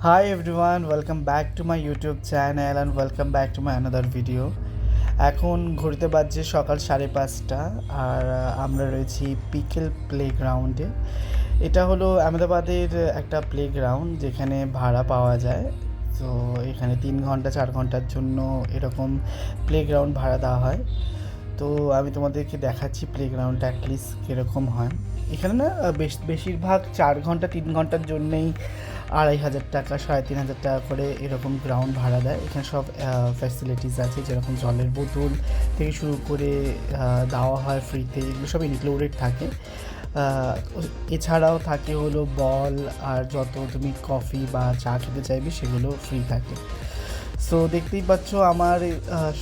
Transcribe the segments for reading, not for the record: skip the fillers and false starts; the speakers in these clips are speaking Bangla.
Hi everyone, welcome back to my YouTube channel and welcome back to my another video. এখন ঘড়িতে বাজছে সকাল 5:30 আর আমরা রয়েছি পিকেল প্লেগ্রাউন্ডে। এটা হলো আহমেদাবাদের একটা প্লেগ্রাউন্ড যেখানে ভাড়া পাওয়া যায়। তো এখানে 3 ঘন্টা 4 ঘন্টার জন্য এরকম প্লেগ্রাউন্ড ভাড়া দেওয়া হয়। তো আমি তোমাদেরকে দেখাচ্ছি প্লেগ্রাউন্ডটা অ্যাটলিস্ট কীরকম হয়। এখানে না বেশিরভাগ 4 ঘন্টা 3 ঘন্টার জন্যেই 2,500 টাকা 3,500 টাকা করে এরকম গ্রাউন্ড ভাড়া দেয়। এখানে সব ফ্যাসিলিটিস আছে, যেরকম জলের বোতল থেকে শুরু করে দেওয়া হয় ফ্রিতে, এগুলো সব ইনক্লুডেড থাকে। এছাড়াও থাকে হলো বল, আর যত তুমি কফি বা চা খেতে চাইবে সেগুলো ফ্রি থাকে। সো দেখতেই পাচ্ছ আমার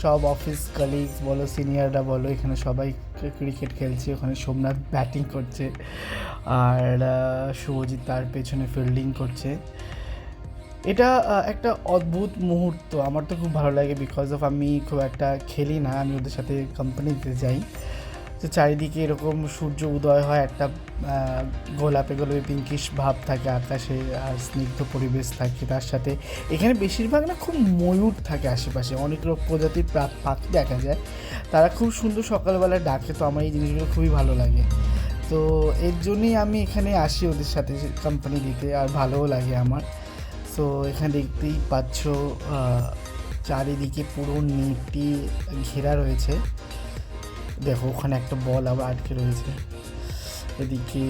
সব অফিস কালিগস বলো, সিনিয়ররা বলো, এখানে সবাই ক্রিকেট খেলছে। ওখানে সোমনাথ ব্যাটিং করছে আর শুভজিৎ তার পেছনে ফিল্ডিং করছে। এটা একটা অদ্ভুত মুহূর্ত, আমার তো খুব ভালো লাগে বিকজ অফ আমি খুব একটা খেলি না, আমি ওদের সাথে কোম্পানিতে যাই। তো চারিদিকে এরকম সূর্য উদয় হয়, একটা গোলাপি গোলাপি পিঙ্কিশ ভাব থাকে আকাশে, আর স্নিগ্ধ পরিবেশ থাকে। তার সাথে এখানে বেশিরভাগ না খুব ময়ূর থাকে আশেপাশে, অনেক প্রজাতির পাখি দেখা যায়, তারা খুব সুন্দর সকালবেলা ডাকে। তো আমার এই জিনিসগুলো খুবই ভালো লাগে। তো এর জন্যই আমি এখানে আসি ওদের সাথে কোম্পানি দিতে, আর ভালোও লাগে আমার। সো এখানে দেখতেই পাচ্ছ চারিদিকে পুরো নেটটি ঘেরা রয়েছে। দেখো ওখানে একটা বল আবার আটকে রয়েছে। এদিকে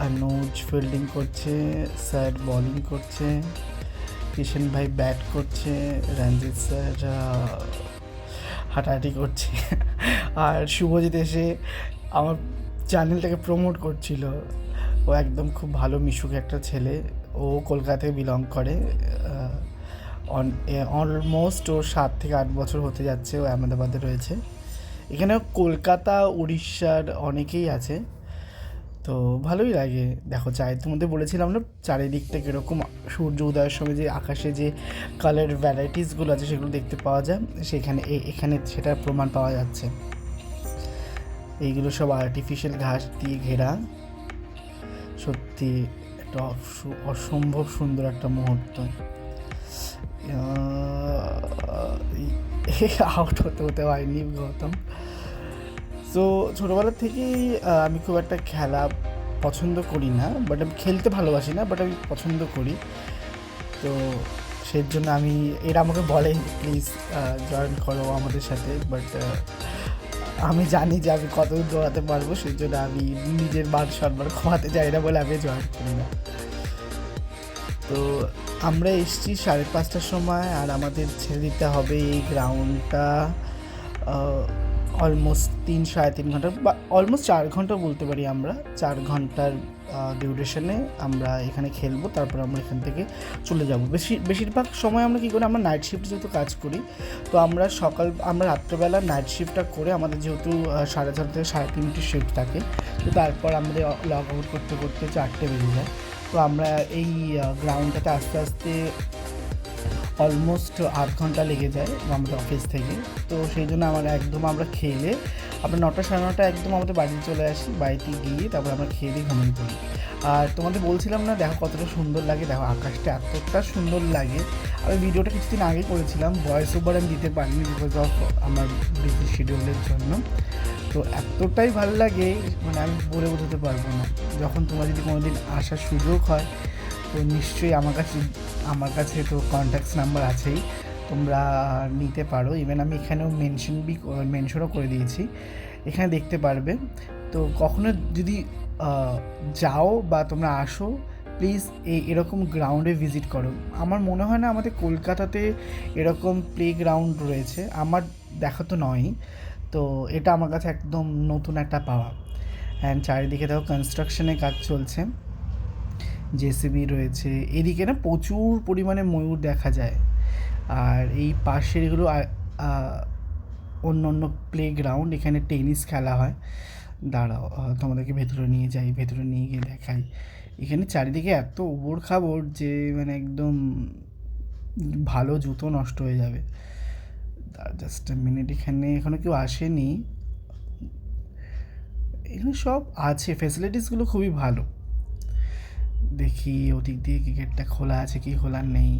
অনুজ ফিল্ডিং করছে, স্যার বোলিং করছে, কিষেন ভাই ব্যাট করছে, রঞ্জিত স্যার হাঁটাহাঁটি করছে আর শুভজিৎ এসে আমার চ্যানেলটাকে প্রমোট করছিল। ও একদম খুব ভালো মিশুক একটা ছেলে, ও কলকাতায় বিলং করে। অলমোস্ট ওর 7 থেকে 8 বছর হতে যাচ্ছে ও আহমেদাবাদে রয়েছে। এখানে কলকাতা উড়িষ্যার অনেকেই আছে। তো ভালোই লাগে। দেখো তোমাদের বলেছিলাম না চারিদিকটা কীরকম, সূর্য উদয়ের সময় যে আকাশে যে কালার ভ্যারাইটিসগুলো আছে সেগুলো দেখতে পাওয়া যায়, সেখানে এখানে সেটার প্রমাণ পাওয়া যাচ্ছে। এইগুলো সব আর্টিফিশিয়াল ঘাস দিয়ে ঘেরা, সত্যি একটা অসম্ভব সুন্দর একটা মুহূর্ত। আউট হতে হতে হয়নি গৌতম। সো ছোটোবেলা থেকেই আমি খুব একটা খেলা পছন্দ করি না, বাট আমি খেলতে ভালোবাসি না, বাট আমি পছন্দ করি। তো সেই জন্য এরা আমাকে বলে প্লিজ জয়েন করো আমাদের সাথে, বাট আমি জানি যে আমি কতদূর দৌড়াতে পারবো, সেই জন্য আমি নিজের মান সম্মান খোয়াতে চাই না বলে আমি জয়েন করি না। তো আমরা এসেছি 5:30টার সময়, আর আমাদের ছেড়ে দিতে হবে এই গ্রাউন্ডটা অলমোস্ট 3-3.5 ঘন্টা বা অলমোস্ট 4 ঘন্টা বলতে পারি। আমরা 4 ঘন্টার ডিউরেশনে আমরা এখানে খেলবো, তারপর আমরা এখান থেকে চলে যাব। বেশিরভাগ সময় আমরা কী করি, আমরা নাইট শিফট যেহেতু কাজ করি, তো আমরা রাত্রেবেলা নাইট শিফটটা করে, আমাদের যেহেতু 4:30 থেকে 3:30 শিফট থাকে, তো তারপর আমাদের লগ আউট করতে করতে 4টে বেজে যায়। তো আমরা এই গ্রাউন্ডটাতে আস্তে আস্তে অলমোস্ট 8 ঘন্টা লেগে যায় আমাদের অফিস থেকে। তো সেই জন্য আমরা খেলে আমরা 9টা 9:30 একদম আমাদের বাড়িতে চলে আসি। বাড়িতে গিয়ে তারপর আমরা খেয়ে দিয়ে ঘুমিয়ে পড়ি। আর তোমাদের বলছিলাম না, দেখো কতটা সুন্দর লাগে, দেখো আকাশটা এতটা সুন্দর লাগে। আমি ভিডিওটা কিছুদিন আগে করেছিলাম, ভয়েস ওভার আমি দিতে পারিনি বিকজ অফ আমার বিজি শিডিউলের জন্য। তো এতটাই ভালো লাগে, মানে আমি বলে বোঝাতে পারবো না। যখন তোমার যদি কোনো দিন আসার সুযোগ হয়, তো নিশ্চয়ই আমার কাছে তো কন্ট্যাক্টস নাম্বার আছেই, তোমরা নিতে পারো। ইভেন আমি এখানেও মেনশনও করে দিয়েছি, এখানে দেখতে পারবে। তো কখনো যদি যাও বা তোমরা আসো, প্লিজ এরকম গ্রাউন্ডে ভিজিট করো। আমার মনে হয় না আমাদের কলকাতাতে এরকম প্লে গ্রাউন্ড রয়েছে, আমার দেখা তো নয়ই। তো এটা আমার কাছে একদম নতুন একটা পাওয়া। অ্যান্ড চারিদিকে দেখো কনস্ট্রাকশনের কাজ চলছে, জেসিবি রয়েছে। এদিকে না প্রচুর পরিমাণে ময়ূর দেখা যায়। আর এই পাশের এগুলো অন্য অন্য প্লে গ্রাউন্ড, এখানে টেনিস খেলা হয়। দাঁড়াও তোমাদেরকে ভেতরে নিয়ে যাই, ভেতরে নিয়ে গিয়ে দেখাই। এখানে চারিদিকে এত উবড় খাবড় যে মানে একদম ভালো জুতো নষ্ট হয়ে যাবে। জাস্ট মিনিট, এখানে এখনও কেউ আসেনি। এখানে সব আছে, ফ্যাসিলিটিসগুলো খুবই ভালো। দেখি ওদিক দিয়ে কি গেটটা খোলা আছে কি খোলা নেই।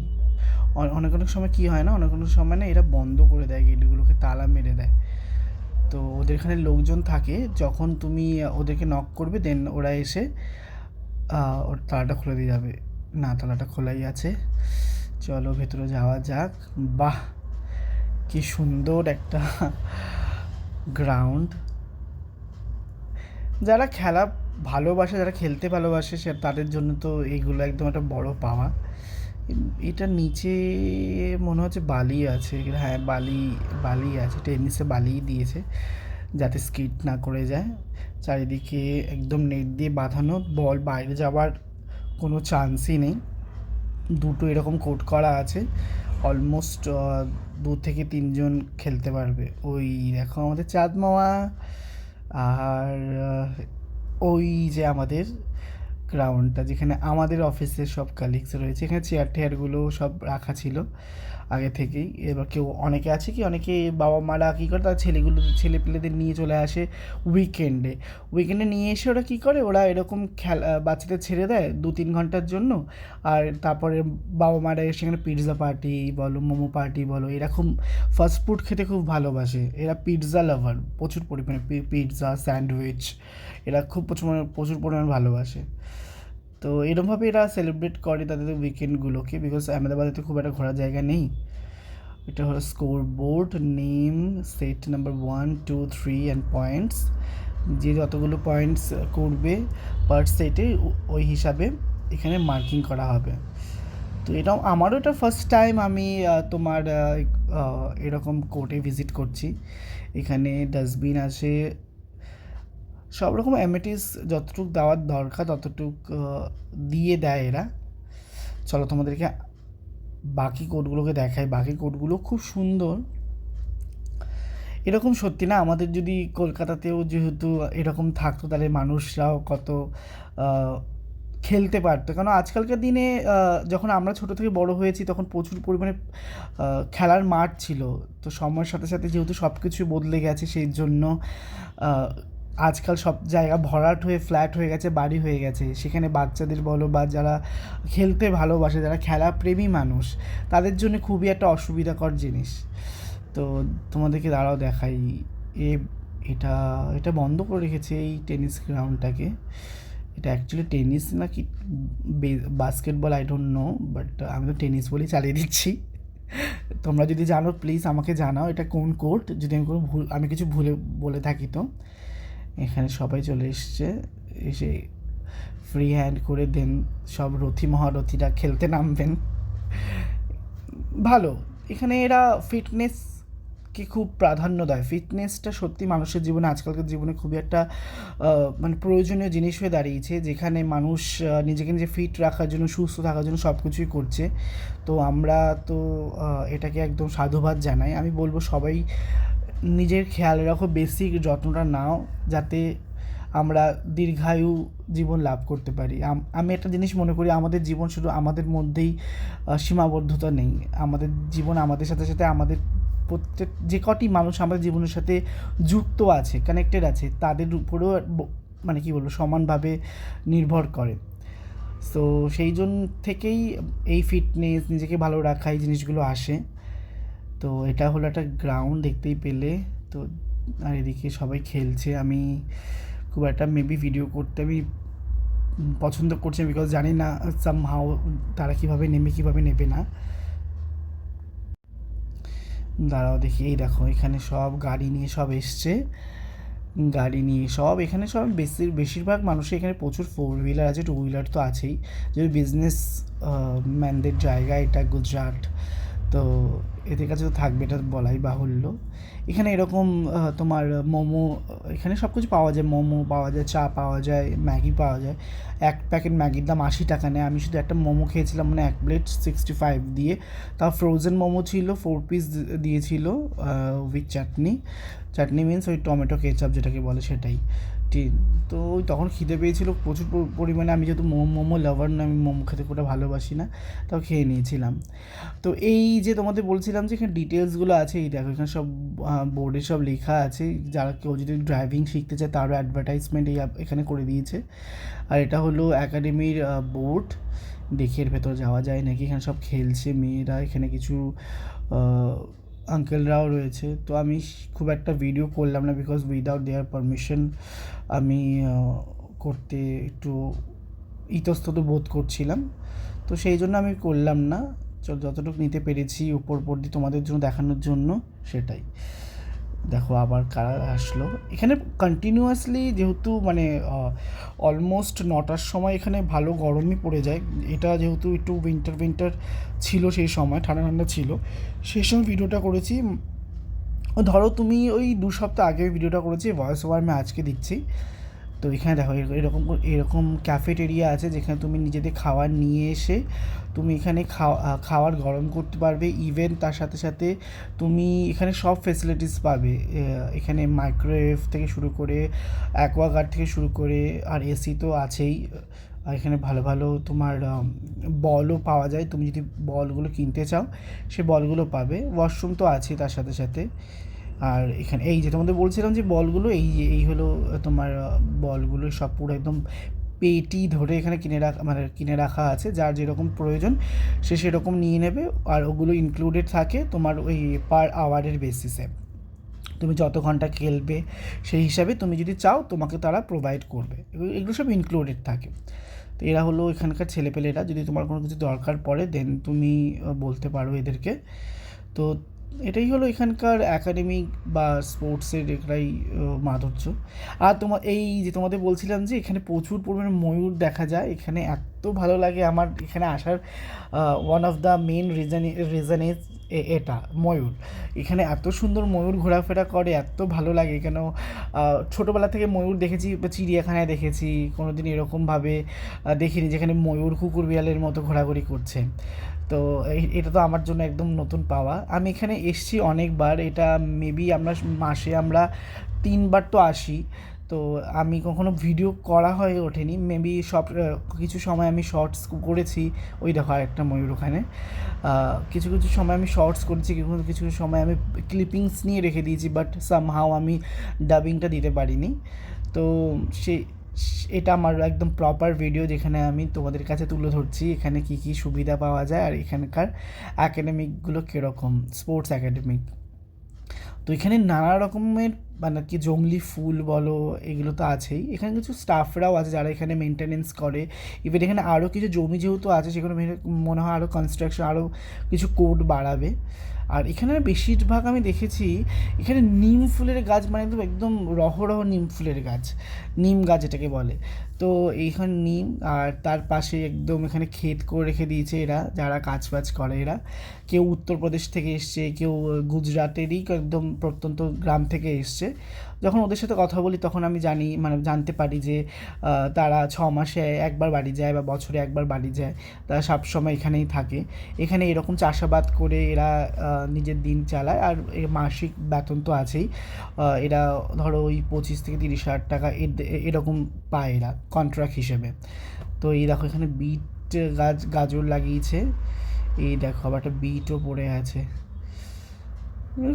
অনেক অনেক সময় কী হয় না, অনেক অনেক সময় না এরা বন্ধ করে দেয় গেটগুলোকে, তালা মেরে দেয়। তো ওদের এখানে লোকজন থাকে, যখন তুমি ওদেরকে নক করবে দেন ওরা এসে ওর তালাটা খুলে দিয়ে যাবে। না, তালাটা খোলাই আছে। চলো ভেতরে যাওয়া যাক। বাহ, কি সুন্দর একটা গ্রাউন্ড। যারা খেলা ভালোবাসে, যারা খেলতে ভালোবাসে, সে তাদের জন্য তো এইগুলো একদম একটা বড় পাওয়া। এটার নিচে মনে হচ্ছে বালি আছে। হ্যাঁ, বালি বালি আছে, টেনিসে বালিই দিয়েছে যাতে স্কিড না করে যায়। চারিদিকে একদম নেট দিয়ে বাঁধানো, বল বাইরে যাওয়ার কোনো চান্সই নেই। দুটো এরকম কোর্ট করা আছে, অলমোস্ট 2 থেকে 3 জন খেলতে পারবে। ওই দেখো আমাদের চাঁদ মামা, আর ওই যে আমাদের গ্রাউন্ডটা যেখানে আমাদের অফিসের সব কালিগস রয়েছে, এখানে চেয়ার টেয়ারগুলো সব রাখা ছিল আগে থেকেই। এবার কেউ অনেকে আছে কি, অনেকে বাবা মারা কী করে তার ছেলে পেলেদের নিয়ে চলে আসে উইকেন্ডে নিয়ে এসে ওরা কী করে, ওরা এরকম খেলা বাচ্চাদের ছেড়ে দেয় 2-3 ঘন্টার জন্য। আর তারপরে বাবা মারা এসে সেখানে পিৎজা পার্টি বলো, মোমো পার্টি বলো, এরকম ফাস্ট ফুড খেতে খুব ভালোবাসে। এরা পিৎজা লাভার, প্রচুর পরিমাণে পিৎজা স্যান্ডউইচ এরা খুব প্রচুর পরিমাণে ভালোবাসে। তো এরকমভাবে এরা সেলিব্রেট করে তাদের উইকেন্ডগুলোকে, বিকজ আহমেদাবাদে তো খুব একটা ঘোরার জায়গা নেই। এটা হলো score board, name, set number 1, 2, 3 and points. যে যতগুলো পয়েন্টস করবে পার সেটে ওই হিসাবে এখানে মার্কিং করা হবে। তো এটাও আমারও এটা ফার্স্ট টাইম আমি তোমার এরকম কোর্টে ভিজিট করছি। এখানে ডাস্টবিন আছে, সব রকম অ্যামেটিস যতটুকু দেওয়ার দরকার ততটুক দিয়ে দেয় এরা। চলো তোমাদেরকে বাকি কোডগুলোকে দেখাই। বাকি কোডগুলো খুব সুন্দর। এরকম সত্যি না, আমাদের যদি কলকাতাতেও যেহেতু এরকম থাকতো তাহলে মানুষরাও কত খেলতে পারতো। কারণ আজকালকার দিনে যখন আমরা ছোটো থেকে বড় হয়েছি তখন প্রচুর পরিমাণে খেলার মাঠ ছিল। তো সময়ের সাথে সাথে যেহেতু সব কিছু বদলে গেছে, সেই জন্য আজকাল সব জায়গা ভরাট হয়ে ফ্ল্যাট হয়ে গেছে, বাড়ি হয়ে গেছে। সেখানে বাচ্চাদের বলো বা যারা খেলতে ভালোবাসে, যারা খেলাপ্রেমী মানুষ, তাদের জন্য খুবই একটা অসুবিধাকর জিনিস। তো তোমাদেরকে দাঁড়াও দেখাই। এটা এটা বন্ধ করে রেখেছে এই টেনিস গ্রাউন্ডটাকে। এটা অ্যাকচুয়ালি টেনিস না কি basketball, I don't know, but আমি তো টেনিস বলেই চালিয়ে দিচ্ছি। তোমরা যদি জানো প্লিজ আমাকে জানাও এটা কোন কোর্ট, যদি আমি কিছু ভুলে বলে থাকি তো। এখানে সবাই চলে এসে ফ্রি হ্যান্ড করে দেন সব রথী মহারথীরা খেলতে নামবেন। ভালো, এখানে এরা ফিটনেসকে খুব প্রাধান্য দেয়। ফিটনেসটা সত্যি মানুষের জীবনে, আজকালকার জীবনে খুবই একটা মানে প্রয়োজনীয় জিনিস হয়ে দাঁড়িয়েছে, যেখানে মানুষ নিজেকে নিজে ফিট রাখার জন্য, সুস্থ থাকার জন্য সব কিছুই করছে। তো আমরা তো এটাকে একদম সাধুবাদ জানাই। আমি বলবো সবাই নিজের খেয়াল রাখো, বেসিক যত্নটা নাও, যাতে আমরা দীর্ঘায়ু জীবন লাভ করতে পারি। আমি একটা জিনিস মনে করি, আমাদের জীবন শুধু আমাদের মধ্যেই সীমাবদ্ধতা নেই। আমাদের জীবন আমাদের সাথে সাথে আমাদের প্রত্যেক যে কটি মানুষ আমাদের জীবনের সাথে যুক্ত আছে, কানেক্টেড আছে, তাদের উপরেও মানে কী বলবো, সমানভাবে নির্ভর করে। সো সেই জন্য থেকেই এই ফিটনেস, নিজেকে ভালো রাখা, এই জিনিসগুলো আসে। তো এটা হলো একটা গ্রাউন্ড, দেখতেই পেলে তো। আর এদিকে সবাই খেলছে। আমি খুব একটা মেবি ভিডিও করতে আমি পছন্দ করছি, বিকজ জানি না সামহাও তারা কীভাবে নেবে না। দাঁড়াও দেখি, এই দেখো এখানে সব গাড়ি নিয়ে সব এসছে, এখানে সব বেশিরভাগ মানুষের এখানে প্রচুর 4 হুইলার আছে, 2 হুইলার তো আছেই। যদি বিজনেস ম্যানদের জায়গা এটা, গুজরাট, তো এদের কাছে তো থাকবে, এটা বলাই বাহুল্য। এখানে এরকম তোমার মোমো, এখানে সব কিছু পাওয়া যায়। মোমো পাওয়া যায়, চা পাওয়া যায়, ম্যাগি পাওয়া যায়। এক প্যাকেট ম্যাগির দাম 80 টাকা নেয়। আমি শুধু একটা মোমো খেয়েছিলাম, মানে 1 প্লেট 65 দিয়ে। তাও ফ্রোজেন মোমো ছিল, 4 পিস দিয়েছিল উইথ চাটনি মিনস ওই টমেটো কেচাপ যেটাকে বলে সেটাই। 15। তো ওই তখন খিদে পেয়েছিল প্রচুর পরিমাণে, আমি যেহেতু মোমো লাভার না, আমি মোমো খেতে খুব ভালোবাসি না, তাও খেয়ে নিয়েছিলাম। তো এই যে তোমাদের বলছিলাম যে এখানে ডিটেলসগুলো আছে, এই দেখো এখানে সব বোর্ডে সব লেখা আছে, যারা কেউ যদি ড্রাইভিং শিখতে চায় তারও অ্যাডভার্টাইজমেন্ট এখানে করে দিয়েছে। আর এটা হলো একাডেমির বোর্ড, দেখে এর ভেতর যাওয়া যায় নাকি। এখানে সব খেলছে মেয়েরা, এখানে কিছু আঙ্কেলরাও রয়েছে। তো আমি খুব একটা ভিডিও করলাম না, বিকজ উইদাউট দেয়ার পারমিশন আমি করতে একটু ইতস্তত বোধ করছিলাম, তো সেই জন্য আমি করলাম না। যতটুকু নিতে পেরেছি উপর দিয়ে তোমাদের জন্য দেখানোর জন্য, সেটাই। দেখো আবার কারা আসলো এখানে কন্টিনিউয়াসলি, যেহেতু মানে অলমোস্ট 9টার সময় এখানে ভালো গরমই পড়ে যায়। এটা যেহেতু একটু উইন্টার ছিল, সেই সময় ঠান্ডা ছিল, সেই সময় ভিডিওটা করেছি। ধরো তুমি ওই 2 সপ্তাহ আগে ভিডিওটা করেছি, ভয়েস ওভার আমি আজকে দিচ্ছি। তো এখানে দেখো এরকম ক্যাফেটেরিয়া আছে, যেখানে তুমি নিজেদের খাবার নিয়ে এসে তুমি এখানে খাবার গরম করতে পারবে। ইভেন তার সাথে সাথে তুমি এখানে সব ফেসিলিটিস পাবে। এখানে মাইক্রোওয়েভ থেকে শুরু করে অ্যাকোয়াগার্ড থেকে শুরু করে, আর এসি তো আছেই। আর এখানে ভালো ভালো তোমার বলও পাওয়া যায়, তুমি যদি বলগুলো কিনতে চাও সে বলগুলো পাবে। ওয়াশরুম তো আছেই তার সাথে সাথে। আর এখানে এই যে তোমাদের বলছিলাম যে বলগুলো, এই হলো তোমার বলগুলো সব পুরো একদম পেটি ধরে এখানে কিনে রাখা আছে, যার যেরকম প্রয়োজন সে সেরকম নিয়ে নেবে। আর ওগুলো ইনক্লুডেড থাকে তোমার ওই পার আওয়ারের বেসিসে, তুমি যত ঘন্টা খেলবে সেই হিসাবে তুমি যদি চাও তোমাকে তারা প্রোভাইড করবে। এগুলো সব ইনক্লুডেড থাকে। তো এরা হলো এখানকার ছেলেপেলেরা, যদি তোমার কোনো কিছু দরকার পড়ে দেন তুমি বলতে পারো এদেরকে। তো এটাই হলো এখানকার একাডেমিক বা স্পোর্টসের এটাই মাধুর্য। আর এই যে তোমাদের বলছিলাম যে এখানে প্রচুর পরিমাণে ময়ূর দেখা যায়, এখানে এত ভালো লাগে আমার এখানে আসার। One of the main reason is এটা ময়ূর। এখানে এত সুন্দর ময়ূর ঘোরাফেরা করে, এত ভালো লাগে। কেন ছোটোবেলা থেকে ময়ূর দেখেছি, চিড়িয়াখানায় দেখেছি, কোনো দিন এরকমভাবে দেখিনি যেখানে ময়ূর কুকুর বিড়ালের মতো ঘোরাঘুরি করছে। তো এটা তো আমার জন্য একদম নতুন পাওয়া। আমি এখানে এসেছি অনেকবার, এটা মেবি মাসে আমরা 3বার তো আসি। তো আমি কখনো ভিডিও করা হয়ে ওঠেনি, মেবি কিছু সময় আমি শর্টস করেছি। ওই দেখো আরেকটা ময়ূর ওখানে। কিছু কিছু সময় আমি শর্টস করেছি, কিছু সময় আমি ক্লিপিংস নিয়ে রেখে দিয়েছি, বাট সামহাও আমি ডাবিংটা দিতে পারিনি। তো এটা আমার একদম প্রপার ভিডিও, যেখানে আমি তোমাদের কাছে তুলে ধরছি এখানে কী কী সুবিধা পাওয়া যায় আর এখানকার অ্যাকাডেমিকগুলো কীরকম, স্পোর্টস অ্যাকাডেমিক। তো এখানে নানা রকমের মানে কি জংলি ফুল বলো, এগুলো তো আছেই। এখানে কিছু স্টাফরাও আছে যারা এখানে মেনটেনেন্স করে। ইভেন এখানে আরও কিছু জমি যেহেতু আছে, সেখানে মনে হয় আরও কনস্ট্রাকশন, আরও কিছু কোড বাড়াবে। আর এখানে বেশিরভাগ আমি দেখেছি এখানে নিম ফুলের গাছ, মানে একদম রহ নিম ফুলের গাছ, নিম গাছ এটাকে বলে। তো এইখানে নিম, আর তার পাশে একদম এখানে ক্ষেত করে রেখে দিয়েছে এরা, যারা কাজ বাজ করে এরা। কেউ উত্তরপ্রদেশ থেকে এসছে, কেউ গুজরাটেরই একদম প্রত্যন্ত গ্রাম থেকে এসছে। যখন ওদের সাথে কথা বলি তখন আমি জানতে পারি যে তারা 6 মাসে একবার বাড়ি যায় বা বছরে একবার বাড়ি যায়, তারা সবসময় এখানেই থাকে। এখানে এরকম চাষাবাদ করে এরা নিজের দিন চালায়। আর মাসিক বেতন তো আছেই, এরা ধরো ওই 25 থেকে 30 হাজার টাকা এরকম পায় এরা কন্ট্রাক্ট হিসেবে। তো এই দেখো এখানে বিট গাজর লাগিয়েছে, এই দেখো আবার একটা বিটও পড়ে আছে,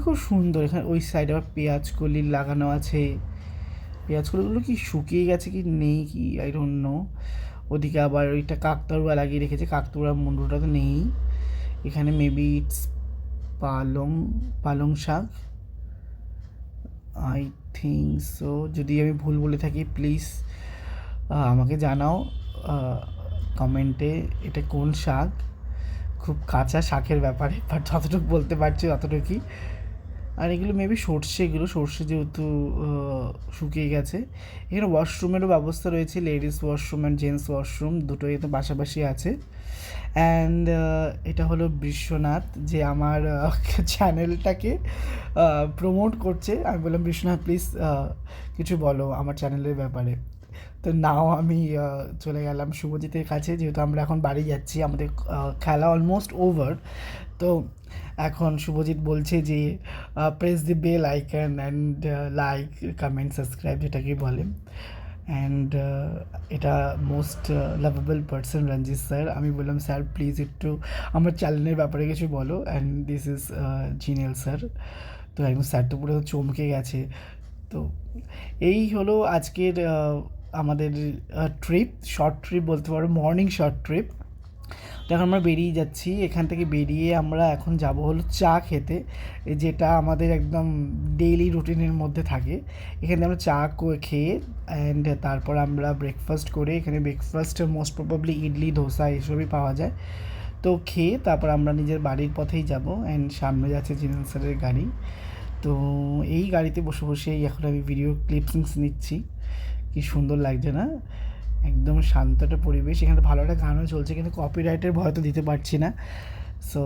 খুব সুন্দর। এখানে ওই সাইডে আবার পেঁয়াজকলি লাগানো আছে, পেঁয়াজকলিগুলো কি শুকিয়ে গেছে কি নেই কি আই ডোন্ট নো। ওদিকে আবার ওইটা কাকতাড়ুয়া লাগিয়ে রেখেছে, কাকতাড়ুয়া মুন্ডুটা তো নেই। এখানে মেবি ইটস পালং শাক, আই থিঙ্ক সো। যদি আমি ভুল বলে থাকি প্লিজ আমাকে জানাও কমেন্টে এটা কোন শাক। খুব কাঁচা শাকের ব্যাপারে, বাট যতটুকু বলতে পারছি ততটুকুই। আর এগুলো মেবি সর্ষে যেহেতু শুকিয়ে গেছে। এখানে ওয়াশরুমেরও ব্যবস্থা রয়েছে, ladies washroom and gents washroom দুটোই তো পাশাপাশি আছে। অ্যান্ড এটা হলো বিশ্বনাথ, যে আমার চ্যানেলটাকে প্রমোট করছে। আমি বললাম বিশ্বনাথ প্লিজ কিছু বলো আমার চ্যানেলের ব্যাপারে। তো নাও আমি চলে গেলাম শুভজিতের কাছে, যেহেতু আমরা এখন বাড়ি যাচ্ছি, আমাদের খেলা অলমোস্ট ওভার। তো এখন শুভজিৎ বলছে যে press the bell icon and like comment subscribe যেটাকে বলে। অ্যান্ড এটা most lovable person Ranjit sir. আমি বললাম স্যার প্লিজ একটু আমার চ্যানেলের ব্যাপারে কিছু বলো, অ্যান্ড দিস ইজ জিনিয়াল স্যার। তো একদম স্যার তো পুরো চমকে গেছে। তো এই হলো আজকের আমাদের ট্রিপ, শর্ট ট্রিপ বলতে পারো, মর্নিং শর্ট ট্রিপ। তো এখন আমরা বেরিয়ে যাচ্ছি, এখান থেকে বেরিয়ে আমরা এখন যাব হলো চা খেতে, যেটা আমাদের একদম ডেইলি রুটিনের মধ্যে থাকে। এখানে আমরা চা খেয়ে অ্যান্ড তারপর আমরা ব্রেকফাস্ট করে, এখানে ব্রেকফাস্টে মোস্ট প্রবাবলি ইডলি ধোসা এসবই পাওয়া যায়। তো খেয়ে তারপর আমরা নিজের বাড়ির পথেই যাব, অ্যান্ড সামনে যাচ্ছে জিনেল স্যারের গাড়ি। তো এই গাড়িতে বসে বসেই এখন আমি ভিডিও ক্লিপসিংস নিচ্ছি। কি সুন্দর লাগছে না? একদম শান্ত একটা পরিবেশ, এখানে ভালো একটা গানও চলছে, কিন্তু কপিরাইটের ভয় তো দিতে পারছি না। সো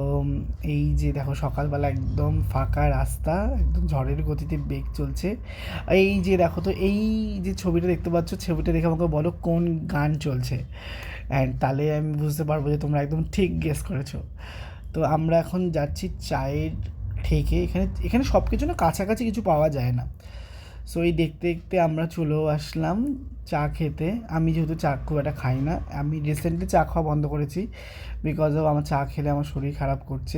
এই যে দেখো সকালবেলা একদম ফাঁকা রাস্তা, একদম ঝড়ের গতিতে বেগ চলছে। এই যে দেখো, তো এই যে ছবিটা দেখতে পাচ্ছ, ছবিটা দেখে আমাকে বলো কোন গান চলছে, অ্যান্ড তাহলে আমি বুঝতে পারবো যে তোমরা একদম ঠিক গেস করেছো। তো আমরা এখন যাচ্ছি চায়ের ঠেকে, এখানে এখানে সব কিছু না কাছাকাছি কিছু পাওয়া যায় না। সো এই দেখতে দেখতে আমরা চলেও আসলাম চা খেতে। আমি যেহেতু চা খুব একটা খাই না, আমি রিসেন্টলি চা খাওয়া বন্ধ করেছি, বিকজ অফ আমার চা খেলে আমার শরীর খারাপ করছে।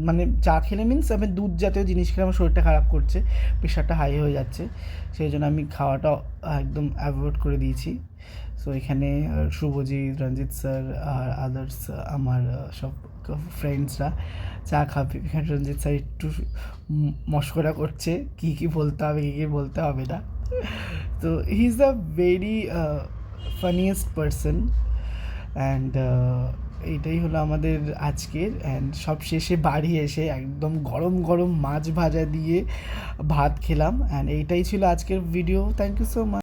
মানে চা খেলে মিন্স আমি দুধ জাতীয় জিনিস খেলে আমার শরীরটা খারাপ করছে, প্রেশারটা হাই হয়ে যাচ্ছে, সেই জন্য আমি খাওয়াটা একদম অ্যাভয়েড করে দিয়েছি। সো এখানে শুভজিৎ, রঞ্জিত স্যার আর আদার্স আমার সব ফ্রেন্ডসরা চা খাবে। এখানে রঞ্জিত স্যার একটু মশকরা করছে কী কী বলতে হবে, কী কী বলতে হবে না। তো he is a very funniest person. And এইটাই হলো আমাদের আজকের। অ্যান্ড সব শেষে বাড়ি এসে একদম গরম গরম মাছ ভাজা দিয়ে ভাত খেলাম। অ্যান্ড এইটাই ছিল আজকের video. Thank you so much.